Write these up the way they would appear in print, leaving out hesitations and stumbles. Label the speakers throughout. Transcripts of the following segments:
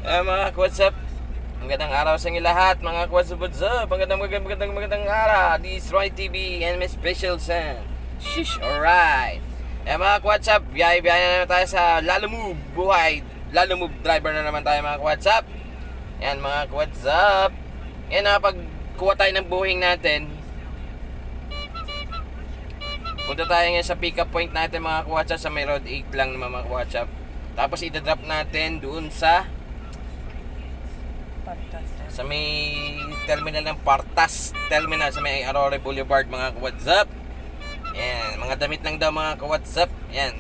Speaker 1: Mga what's up? Magandang araw sa inyo lahat, mga what's up? Magandang araw. This is Roy TV and my special son. Shish, alright. Mga what's up? Biyahe na naman tayo sa Lalamove buhay. Lalamove driver na naman tayo, mga what's up. Yan, mga what's up. Yan, nakapagkuha tayo ng buhing natin. Punta tayo ngayon sa pick up point natin, mga what's up. Sa may road 8 lang naman, mga what's up. Tapos i-drop natin doon sa may terminal ng Partas Terminal sa may Aurora Boulevard, mga ka-WhatsApp. Yan, mga damit lang daw, mga ka-WhatsApp. Yan,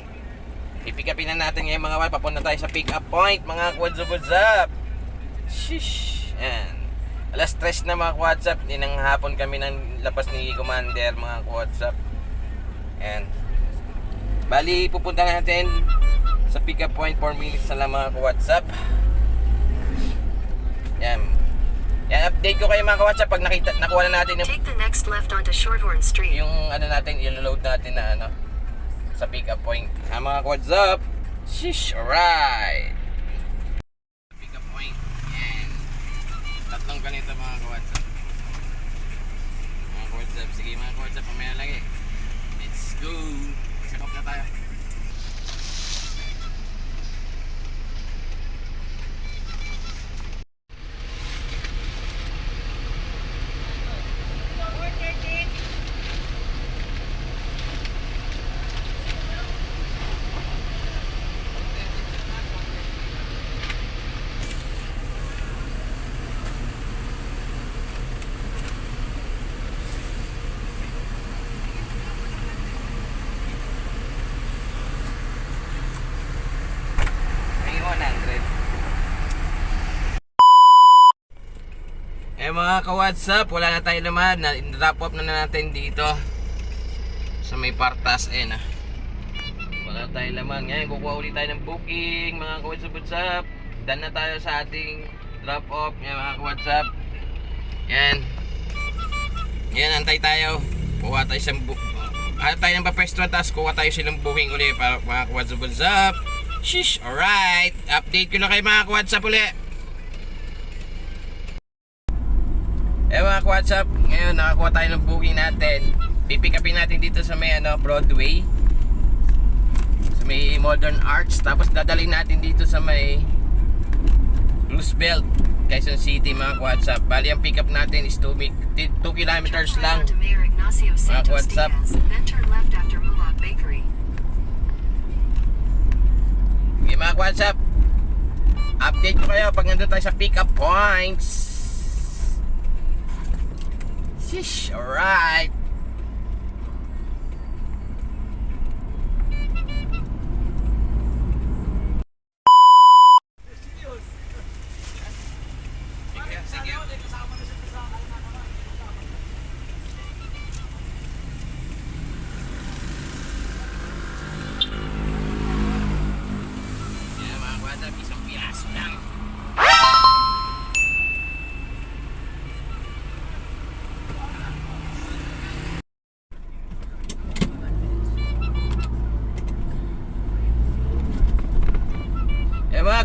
Speaker 1: pipick upin na natin ngayon, mga wala. Papunta tayo sa pick up point, mga ka-WhatsApp. Shish. Yan, alas 3 na, mga ka-WhatsApp. Ninang hapon kami ng labas ni Commander, mga ka-WhatsApp. Yan, bali pupunta natin sa pick up point 4 minutes na lang, mga ka-WhatsApp. Yan. Yan, update ko kayo, mga ka-WhatsApp pag nakuha na natin yung
Speaker 2: Take the next left onto Shorthorn Street.
Speaker 1: yung ano natin, i-load natin na ano sa pick up point. Mga ka-WhatsApp. Shish, alright. Pick up point. Yan. Tatlong ganito, mga ka-WhatsApp. Mga ka-WhatsApp. Sige, mga ka-WhatsApp, pamaya lang eh. Let's go. Sakop na tayo. Mga ka-WhatsApp, wala na tayo naman. Drop off na natin dito sa may Partas. Wala tayo naman. Ngayon kukuha ulit tayo ng booking, mga ka-WhatsApp. Done na tayo sa ating drop off. Yan, mga ka-WhatsApp. Yan, antay tayo. Kuha tayo tayo ng papestuan, tapos kuha tayo silang booking ulit para mga ka-WhatsApp. Shish, alright. Update ko na kayo, mga ka-WhatsApp ulit. Mga ka-WhatsApp, ngayon nakakuha tayo ng booking natin. Pipick upin natin dito sa may Broadway, sa may Modern Arts. Tapos dadalhin natin dito sa may Roosevelt, Quezon City, mga ka-WhatsApp. Bali ang pick up natin is 2 kilometers lang, mga ka-WhatsApp. Okay, mga ka-WhatsApp, update ko kayo pag nandun tayo sa pick up points. Shish, alright.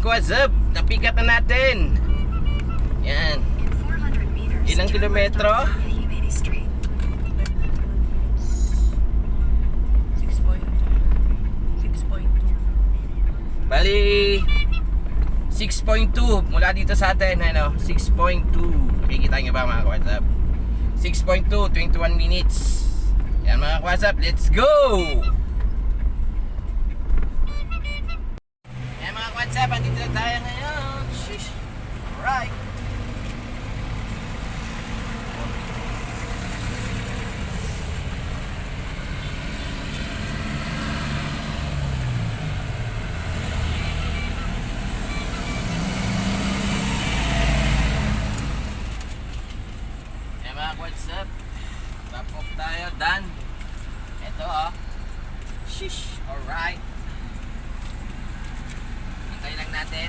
Speaker 1: What's up? Na-pick up na natin. Yan. Ilang kilometro? 6.2. Bali 6.2 mula dito sa atin, 6.2. Nakikita nyo ba, mga WhatsApp? 6.2, 21 minutes. Yan, mga WhatsApp, let's go! WhatsApp, andito na tayo ngayon. Shish. Alright. Mga WhatsApp, drop off tayo, done. Ito Shish. Alright. Hintay lang natin.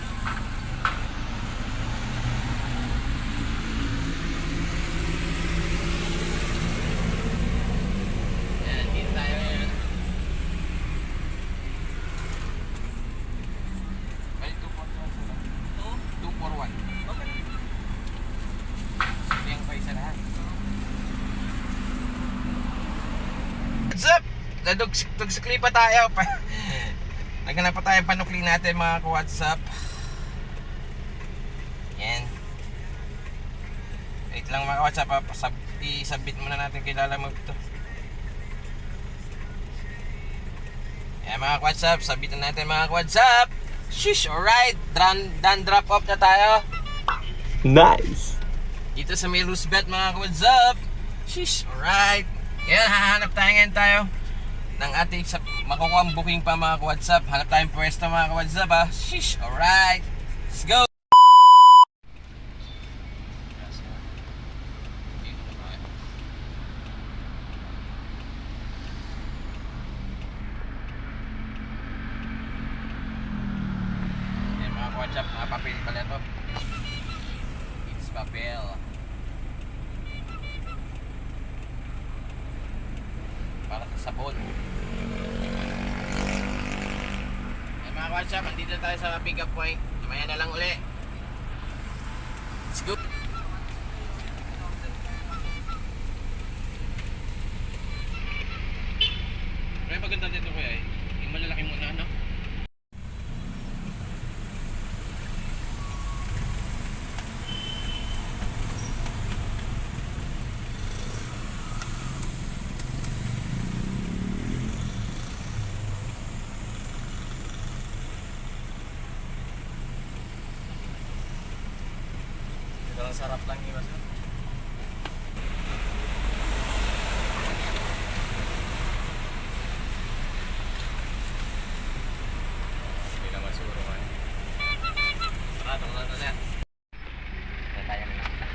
Speaker 1: Yan, dito tayo ngayon. Bali, 241. what's up? Dugsikli pa tayo. Naghanap pa tayo panukli natin mga ka-WhatsApp. Yan. Wait lang mga ka-WhatsApp. I-submit muna natin kay Lalamove to. Yan mga ka-WhatsApp. Submit na natin mga ka-WhatsApp. Shush! Alright. Done drop off na tayo.
Speaker 3: Nice!
Speaker 1: Dito sa may Roosevelt mga ka-WhatsApp. Shush! Alright. Yan, hahanap tayo ngayon tayo ng ating makukuha ang booking pa mga ka-WhatsApp. Hanap tayong pwesto mga ka-WhatsApp ha. Shush! Alright. Let's go! Yan mga ka-WhatsApp, mga papel pala ito. It's papel. Para sa sabon. Ay mga ka-WhatsApp, andito tayo sa pick up point. Mamaya na lang uli. Let's go. Pero maganda dito kuya eh. Yung malalaki muna ano? Ang sarap lang iwas. Hindi naman siguro man. Tara, tama na yan. Kaya tayo na nakita.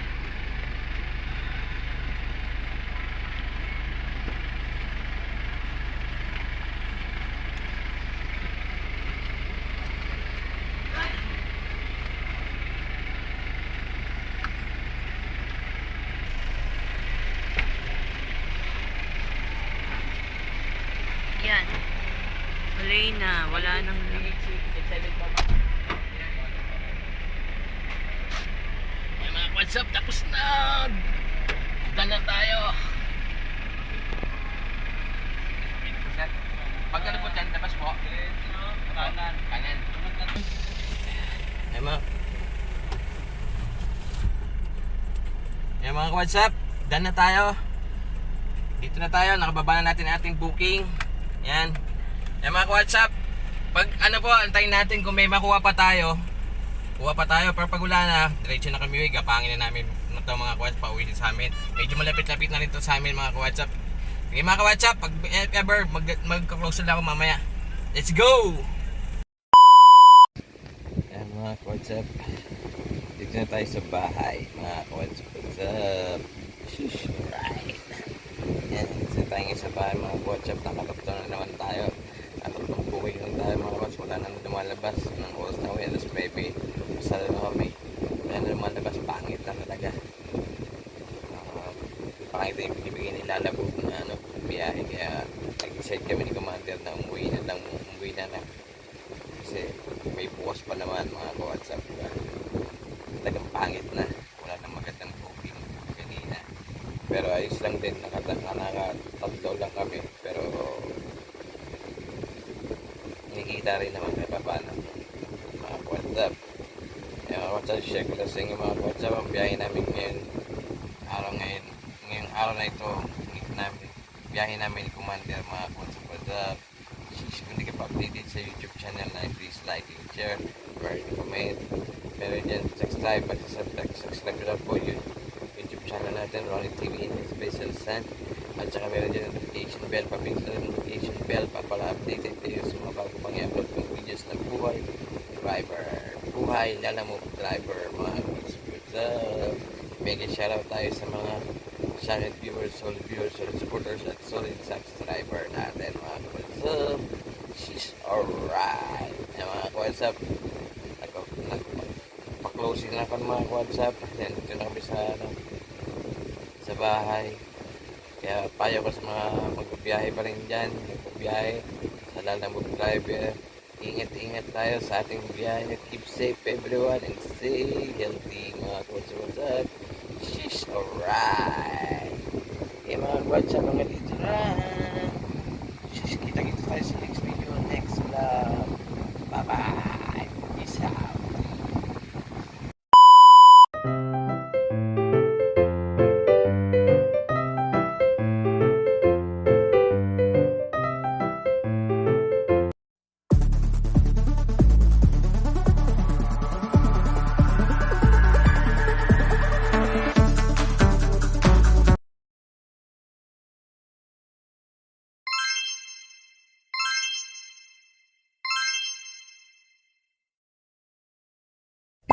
Speaker 4: Yan. Wala nang
Speaker 1: Ay mga WhatsApp, tapos na! Done na tayo! Pagkano po dyan, tapos po? Kanan. Kanan. Ay mga WhatsApp, done na tayo. Dito na tayo, nakababa na natin ating booking. Yan. Yan mga WhatsApp. Pag ano po, antayin natin kung may makuha pa tayo. Kuha pa tayo, pero pag wala na, diretso na kami uwi. Gapangin na namin ito mga WhatsApp, pauwi din sa amin. Medyo malapit-lapit na rin ito sa amin mga WhatsApp. Sige mga WhatsApp, pag ever magka-close na ako mamaya. Let's go! Yan mga WhatsApp. Dito na tayo sa bahay mga WhatsApp. What's up? Shush, right. Yan, dito tayo ngayon sa bahay mga WhatsApp. Nakatapto na naman tayo. Nakataptong buhay lang tayo mga WhatsApp. Wala nang lumalabas ng oras na uwi. Alas 9. Masala na kami. Wala na lumalabas. Pangit na talaga. Pangit na yung binibigay ni Lalamove na ano, biyahe. Kaya nag-decide kami ni Commander na umuwi na lang. Kasi may bukas pa naman mga WhatsApp. Talagang pangit na. Wala nang magandang booking kanina. Pero ayos lang din. Nakatatlo lang kami. Pero nakikita rin naman kaya paano mga WhatsApp. Mga WhatsApp, share ko lang sa inyo mga WhatsApp. Ang biyahe namin ngayong araw na ito, biyahe namin ni Commander mga WhatsApp. Kung hindi ka pa updated sa YouTube channel na, please like and share, comment. Meron dyan, subscribe nyo lang po yung YouTube channel natin, Ronnie TV in Special Sun. At saka meron dyan notification bell, papindutin ang notification bell para updated kayo sa mga bago pang i-upload kong videos ng buhay Lalamove driver mga WhatsApp. Mega shoutout tayo sa mga solid viewers, solid supporters at solid subscriber natin mga WhatsApp. She's alright. Mga WhatsApp, nagpa-closing na ako ng mga WhatsApp. Then dito na kami sa bahay. Kaya payo ko sa mga magbibiyahe pa rin dyan, magbibiyahe sa Lalamove driver. Ingat-ingat tayo sa ating biyahe. Keep safe everyone and stay healthy mga WhatsApp. She's alright. Okay mga WhatsApp, mga dito na.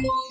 Speaker 4: Yan.